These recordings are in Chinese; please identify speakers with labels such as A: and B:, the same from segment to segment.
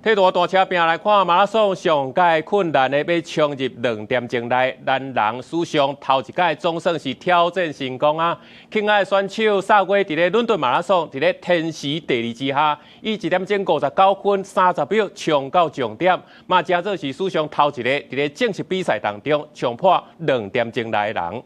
A: 替大车拼来看马拉松上届困难的要冲入2点钟内，咱人史上头一届总算是挑战成功啊！亲爱的选手萨威伫咧伦敦马拉松，伫咧天时地利之下，以1点钟59分30秒冲到终点，嘛真做是史上头一个伫咧正式比赛当中冲破2点钟内的人。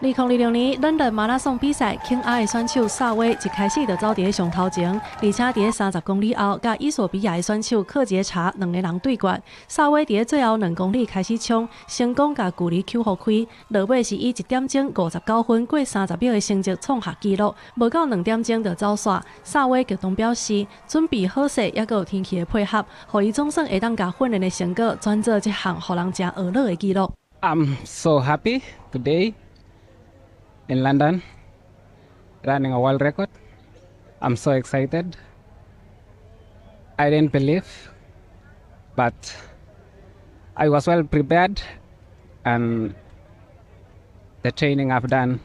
B: 2026年伦敦马拉松比赛，轻矮的选手萨威一开始就走伫上头前，而且伫30公里后，甲伊索比亚的选手克杰查2个人对决。萨威伫最后2公里开始冲，成功甲距离 Q 互开，落尾是以1点钟59分过30秒的成绩创下纪录，无到2点钟就走煞。萨威极动表示，准备好势，也有天气的配合，互伊总算会当甲训练的成果转做一项互人真懊恼的纪录。
C: I'm so happy today. In London, running a world record. I'm so excited. I didn't believe, but I was well prepared, and the training I've done,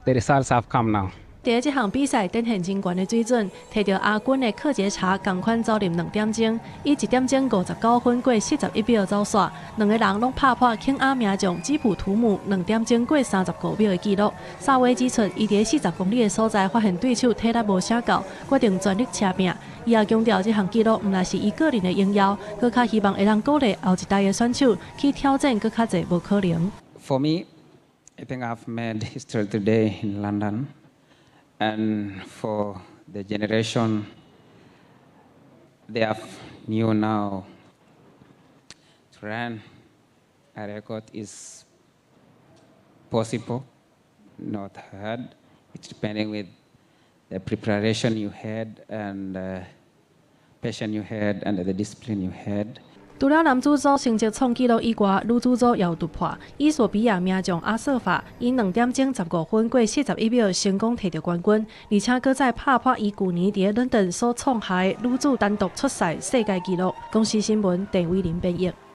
C: the results have come now.
B: 第这项比赛展现真悬的水准，摕到亚军的克杰查同款走入2点钟，以1点钟59分过41秒走煞，2个人拢拍破轻阿名将吉普图姆2点钟过35秒的纪录。萨威指出，伊伫40公里的所在发现对手体力无啥够，决定全力车拼。伊也强调，这项纪录毋但是伊个人的荣耀，更较希望会当鼓励后一代的选手去挑战更较侪无可能。
C: For me, I think I've made history today in London. And for the generation, they have knew now to run a record is possible, not hard. It's depending with the preparation you had and the passion you had and the discipline you had.
B: 除了男子组成绩创纪录以外，女子组也有突破。伊索比亚名将阿瑟法以2点钟15分过41秒成功摕到冠军，而且搁再拍破伊去年伫伦敦所创下的女子单独出赛世界纪录。公司新闻，陈伟林编译。